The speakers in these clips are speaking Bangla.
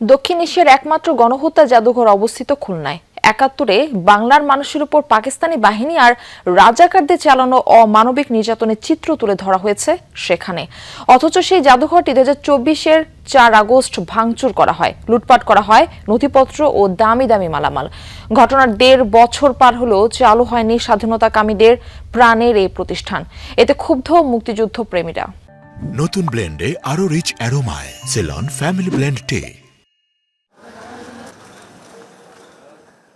দক্ষিণ এশিয়ার একমাত্র গণহত্যা জাদুঘর অবস্থিত খুলনায়। ৭১-এ বাংলার মানুষের উপর পাকিস্তানি বাহিনী আর রাজাকারদের চালানো অমানবিক নির্যাতনের চিত্র তুলে ধরা হয়েছে সেখানে। অথচ সেই জাদুঘরটি ২০২৪-এর ৪ আগস্ট ভাঙচুর করা হয়, লুটপাট করা হয় নথিপত্র ও দামি দামি মালামাল। ঘটনার ১.৫ বছর পার হলেও চালু হয়নি স্বাধীনতাকামীদের প্রাণের এই প্রতিষ্ঠান। এতে ক্ষুব্ধ মুক্তিযুদ্ধ প্রেমীরা। নতুন ব্লেন্ডে আরো রিচ অ্যারোমায় সেলন ফ্যামিলি ব্লেন্ড টে।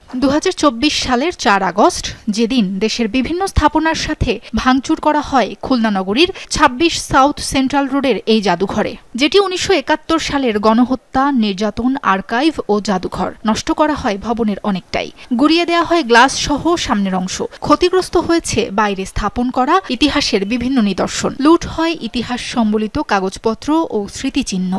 ২০২৪ সালের ৪ আগস্ট, যেদিন দেশের বিভিন্ন স্থাপনার সাথে ভাঙচুর করা হয় খুলনা নগরীর ২৬ সাউথ সেন্ট্রাল রোডের এই জাদুঘরে, যেটি ১৯৭১ সালের গণহত্যা, নির্যাতন, আর্কাইভ ও জাদুঘর। নষ্ট করা হয় ভবনের অনেকটাই, গুড়িয়ে দেওয়া হয় গ্লাস সহ সামনের অংশ। ক্ষতিগ্রস্ত হয়েছে বাইরে স্থাপন করা ইতিহাসের বিভিন্ন নিদর্শন। লুট হয় ইতিহাস সম্বলিত কাগজপত্র ও স্মৃতিচিহ্ন।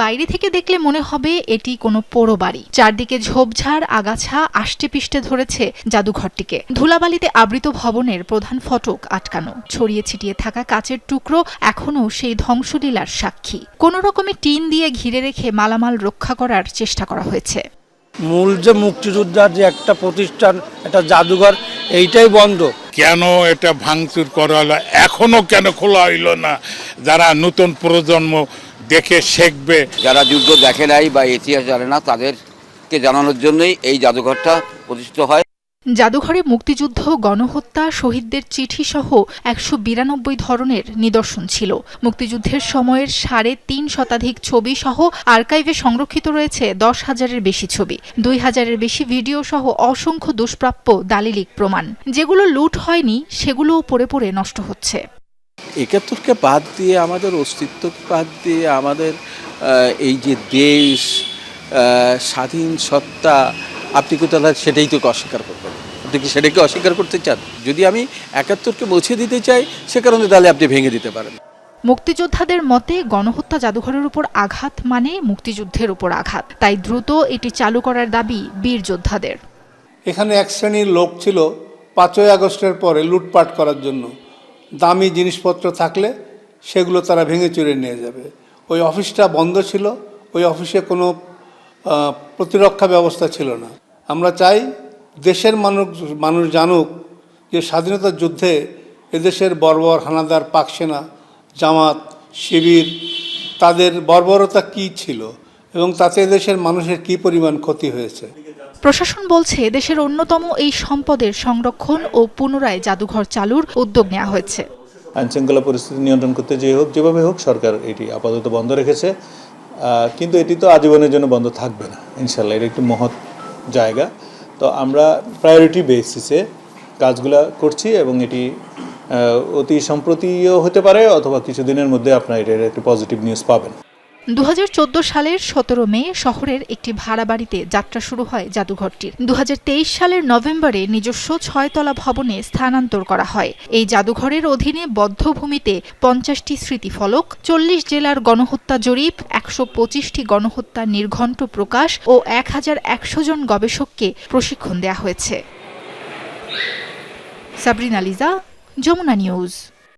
বাইরে থেকে দেখলে মনে হবে এটি কোনো পোড়ো বাড়ি। চারদিকে ঝোপঝাড়, আগাছা আষ্টেপৃষ্ঠে ধরেছে জাদুঘরটিকে। ধুলাবালিতে আবৃত ভবনের প্রধান ফটক আটকানো, ছড়িয়ে ছিটিয়ে থাকা কাচের টুকরো এখনও সেই ধ্বংসলীলার সাক্ষী। কোনো রকমে টিন দিয়ে ঘিরে রেখে মালামাল রক্ষা করার চেষ্টা করা হয়েছে। মূল যে মুক্তিযোদ্ধার যে একটা প্রতিষ্ঠান, একটা জাদুঘর, এইটাই বন্ধ। কেন এটা ভাঙচুর করা হলো, এখনো কেন খোলা হইল না? যারা নতুন প্রজন্ম দেখে শিখবে, যারা যুদ্ধ দেখে নাই বা ইতিহাস জানে না, তাদেরকে জানানোর জন্যই এই জাদুঘরটা প্রতিষ্ঠিত হয়। জাদুঘরে মুক্তিযুদ্ধ, গণহত্যা, শহীদদের চিঠি সহ ১৯২ ধরনের নিদর্শন ছিল। মুক্তিযুদ্ধের সময়ের ৩.৫ শতাধিক ছবি সহ আর্কাইভে সংরক্ষিত রয়েছে ১০,০০০-এর বেশি ছবি, ২,০০০-এর বেশি ভিডিও সহ অসংখ্য দুষ্প্রাপ্য দালিলিক প্রমাণ। যেগুলো লুট হয়নি সেগুলোও পড়ে পড়ে নষ্ট হচ্ছে। ৭১কে বাদ দিয়ে, আমাদের অস্তিত্বকে বাদ দিয়ে, আমাদের এই যে দেশ, স্বাধীন সত্তা, আপনি কোথায় সেটাই তো অস্বীকার করবেন? আপনি কি সেটাকে অস্বীকার করতে চান? যদি আমি ৭১কে মুছে দিতে চাই, সে কারণে তাহলে আপনি ভেঙে দিতে পারেন। মুক্তিযোদ্ধাদের মতে গণহত্যা জাদুঘরের উপর আঘাত মানে মুক্তিযুদ্ধের উপর আঘাত। তাই দ্রুত এটি চালু করার দাবি বীর যোদ্ধাদের। এখানে এক শ্রেণীর লোক ছিল ৫ই আগস্টের পরে লুটপাট করার জন্য। দামি জিনিসপত্র থাকলে সেগুলো তারা ভেঙে চুরে নিয়ে যাবে। ওই অফিসটা বন্ধ ছিল, ওই অফিসে কোনো প্রতিরক্ষা ব্যবস্থা ছিল না। আমরা চাই দেশের মানুষ জানুক যে স্বাধীনতার যুদ্ধে এদেশের বর্বর হানাদার, পাক সেনা, জামাত, শিবির, তাদের বর্বরতা কী ছিল এবং তাতে এদেশের মানুষের কী পরিমাণ ক্ষতি হয়েছে। প্রশাসন বলছে দেশের অন্যতম এই সম্পদের সংরক্ষণ ও পুনরায় জাদুঘর চালুর উদ্যোগ নেওয়া হয়েছে। আইনশৃঙ্খলা পরিস্থিতি নিয়ন্ত্রণ করতে যেভাবে হোক সরকার এটি আপাতত বন্ধ রেখেছে, কিন্তু এটি তো আজীবনের জন্য বন্ধ থাকবে না ইনশাল্লাহ। এর একটি মহৎ জায়গা, তো আমরা প্রায়োরিটি বেসিসে কাজগুলো করছি এবং এটি অতি সম্প্রতিও হতে পারে অথবা কিছুদিনের মধ্যে আপনারা এটার একটি পজিটিভ নিউজ পাবেন। ২০১৪ সালের ১৭ মে শহরের একটি ভাড়া বাড়িতে যাত্রা শুরু হয় জাদুঘরটির। ২০২৩ সালের নভেম্বরে নিজস্ব ৬তলা ভবনে স্থানান্তর করা হয়। এই জাদুঘরের অধীনে বদ্ধভূমিতে ৫০টি স্মৃতিফলক, ৪০ জেলার গণহত্যা জরিপ, ১২৫টি গণহত্যা নির্ঘণ্ট প্রকাশ ও ১১০০ জন গবেষককে প্রশিক্ষণ দেওয়া হয়েছে। সাবরিনা লিজা, যমুনা নিউজ।